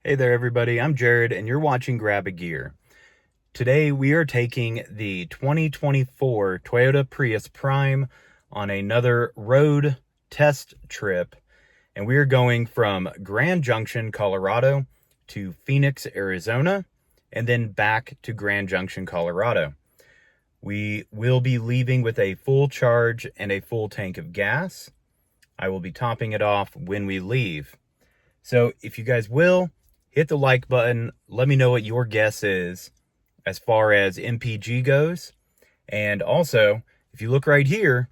Hey there everybody, I'm Jared and you're watching Grab a Gear. Today we are taking the 2024 Toyota Prius Prime on another road test trip, and we are going from Grand Junction, Colorado to Phoenix, Arizona, and then back to Grand Junction, Colorado. We will be leaving with a full charge and a full tank of gas. I will be topping it off when we leave. So if you guys will, hit the like button. Let me know what your guess is as far as MPG goes. And also, if you look right here,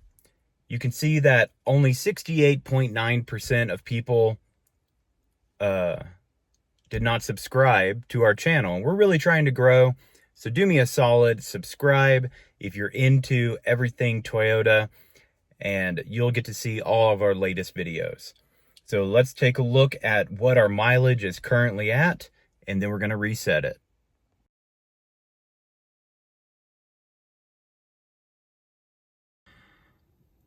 you can see that only 68.9% of people did not subscribe to our channel. We're really trying to grow. So do me a solid, subscribe if you're into everything Toyota, and you'll get to see all of our latest videos. So let's take a look at what our mileage is currently at, and then we're going to reset it.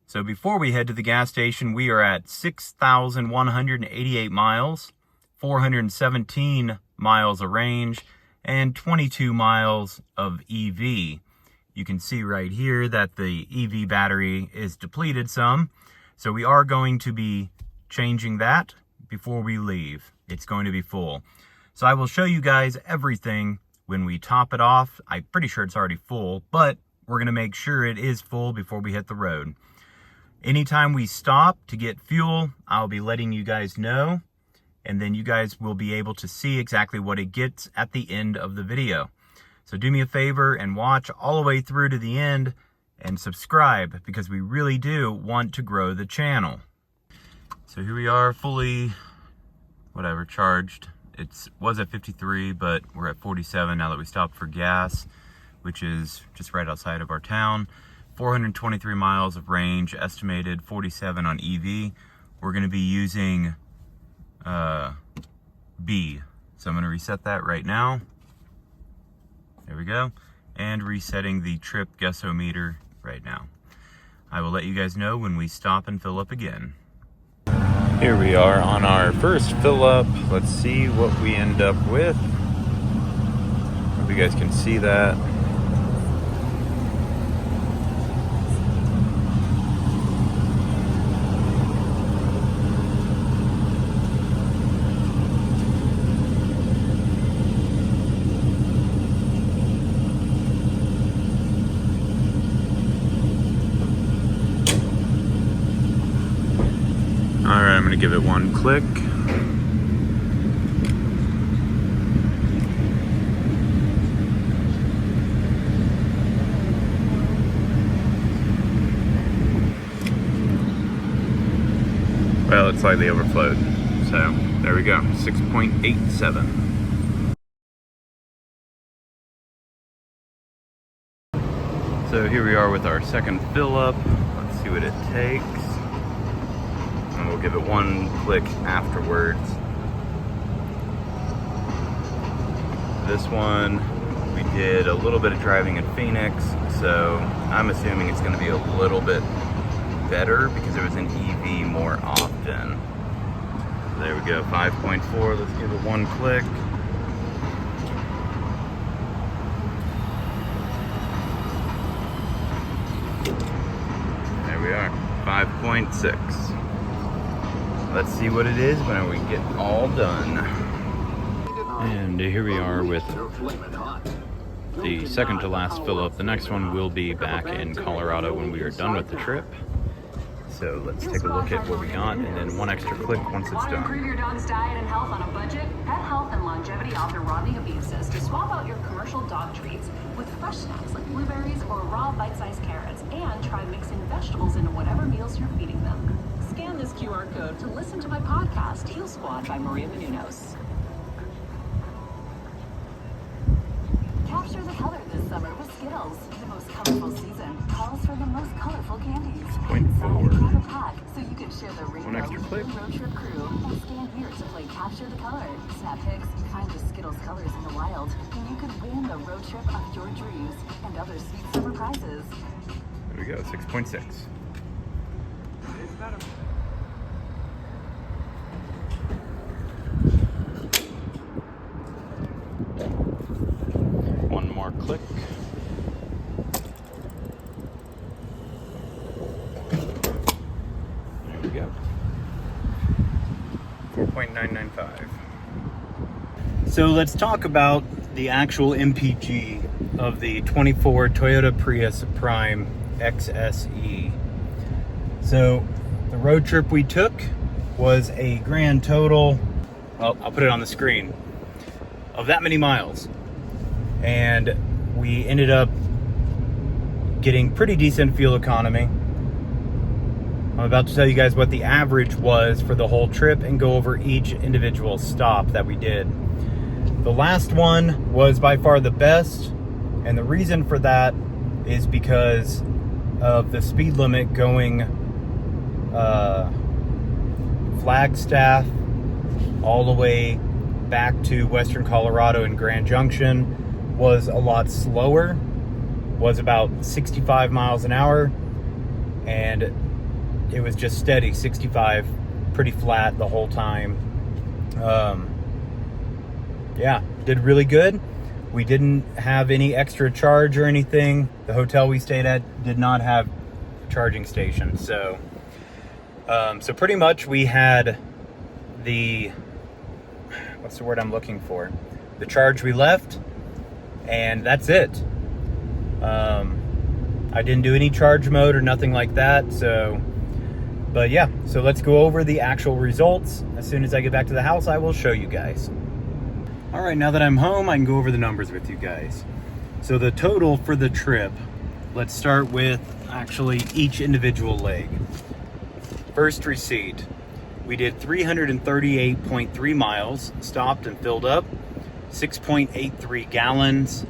So before we head to the gas station, we are at 6,188 miles, 417 miles of range, and 22 miles of EV. You can see right here that the EV battery is depleted some, so we are going to be changing that before we leave. It's going to be full. So I will show you guys everything when we top it off. I'm pretty sure it's already full, but we're going to make sure it is full before we hit the road. Anytime we stop to get fuel, I'll be letting you guys know, and then you guys will be able to see exactly what it gets at the end of the video. So do me a favor and watch all the way through to the end and subscribe, because we really do want to grow the channel. So here we are, fully, charged. It was at 53, but we're at 47 now that we stopped for gas, which is just right outside of our town. 423 miles of range, estimated 47 on EV. We're gonna be using B. So I'm gonna reset that right now. There we go. And resetting the trip guessometer right now. I will let you guys know when we stop and fill up again. Here we are on our first fill up. Let's see what we end up with. Hope you guys can see that. Alright, I'm going to give it one click. Well, it slightly overflowed. So, there we go, 6.87. So here we are with our second fill up. Let's see what it takes. And we'll give it one click afterwards. This one, we did a little bit of driving in Phoenix, so I'm assuming it's gonna be a little bit better because it was in EV more often. There we go, 5.4, let's give it one click. There we are, 5.6. Let's see what it is when we get all done. And here we are with the second to last fill up. The next one will be back in Colorado when we are done with the trip. So let's take a look at what we got, and then one extra click once it's done. Want to improve your dog's diet and health on a budget? Pet Health and Longevity offer Rodney Abuses to swap out your commercial dog treats with fresh snacks like blueberries or raw bite-sized carrots, and try mixing vegetables into whatever meals you're feeding them. Scan this QR code to listen to my podcast, Heal Squad by Maria Menounos. Capture the color this summer with Skittles. The most colorful season calls for the most colorful candies. 0.4. Grab a pack so you can share the One extra click. road trip crew. And scan here to play Capture the Color. Snap pics, find the Skittles colors in the wild, and you could win the road trip of your dreams and other sweet summer prizes. There we go, 6.6. more click. There we go. 4.995. So let's talk about the actual MPG of the 24 Toyota Prius Prime XSE. So the road trip we took was a grand total, well, I'll put it on the screen, of that many miles. And we ended up getting pretty decent fuel economy. I'm about to tell you guys what the average was for the whole trip and go over each individual stop that we did. The last one was by far the best, and the reason for that is because of the speed limit going Flagstaff all the way back to Western Colorado and Grand Junction was a lot slower, was about 65 miles an hour, and it was just steady 65, pretty flat the whole time. Yeah, did really good. We didn't have any extra charge or anything. The hotel we stayed at did not have a charging station, so pretty much we had the, what's the word I'm looking for? The charge we left, and that's it. I didn't do any charge mode or nothing like that, so, but yeah, so let's go over the actual results. As soon as I get back to the house, I will show you guys. All right, now that I'm home, I can go over the numbers with you guys. So the total for the trip, let's start with actually each individual leg. First receipt, we did 338.3 miles, stopped and filled up, 6.83 gallons,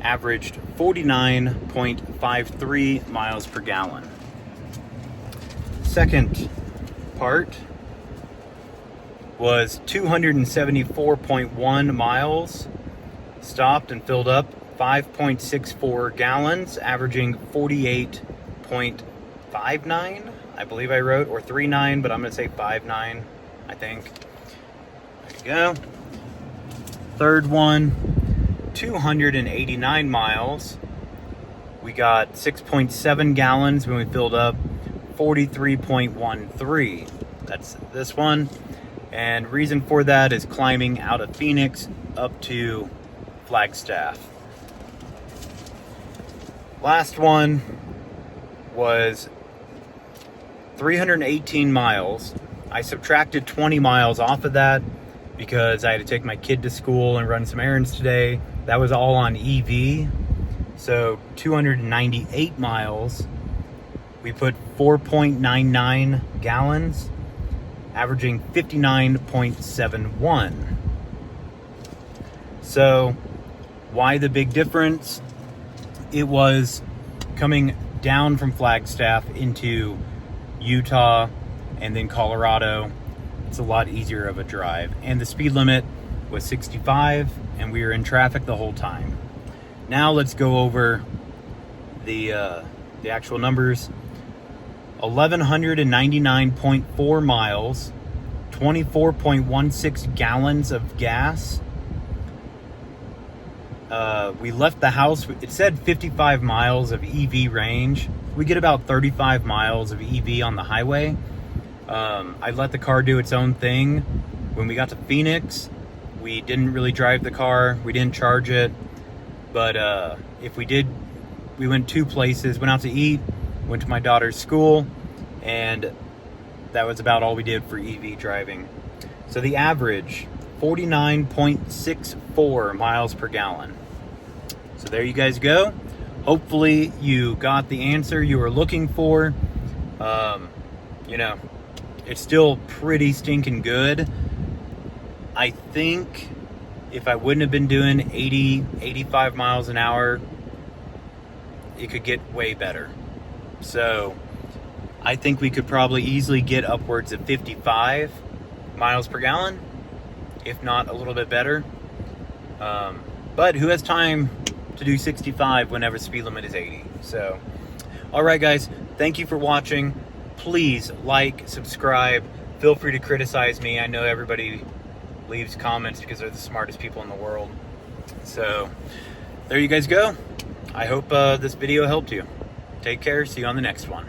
averaged 49.53 miles per gallon. Second part was 274.1 miles, stopped and filled up, 5.64 gallons, averaging 48.59, I believe I wrote, or 39, but I'm gonna say 59, I think. There you go. Third one, 289 miles. We got 6.7 gallons when we filled up, 43.13. That's this one. And reason for that is climbing out of Phoenix up to Flagstaff. Last one was 318 miles. I subtracted 20 miles off of that because I had to take my kid to school and run some errands today. That was all on EV. So 298 miles. We put 4.99 gallons, averaging 59.71. So why the big difference? It was coming down from Flagstaff into Utah and then Colorado. It's a lot easier of a drive, and the speed limit was 65 and we were in traffic the whole time. Now let's go over the actual numbers. 1,199.4 miles, 24.16 gallons of gas. We left the house, it said 55 miles of EV range. We get about 35 miles of EV on the highway. I let the car do its own thing. When we got to Phoenix, we didn't really drive the car. We didn't charge it. But if we did, we went two places, went out to eat, went to my daughter's school, and that was about all we did for EV driving. So the average, 49.64 miles per gallon. So there you guys go. Hopefully you got the answer you were looking for. You know, it's still pretty stinking good. I think if I wouldn't have been doing 80, 85 miles an hour, it could get way better. So I think we could probably easily get upwards of 55 miles per gallon, if not a little bit better. But who has time to do 65 whenever speed limit is 80? So, all right, guys, thank you for watching. Please like, subscribe. Feel free to criticize me. I know everybody leaves comments because they're the smartest people in the world. So there you guys go. I hope this video helped you. Take care. See you on the next one.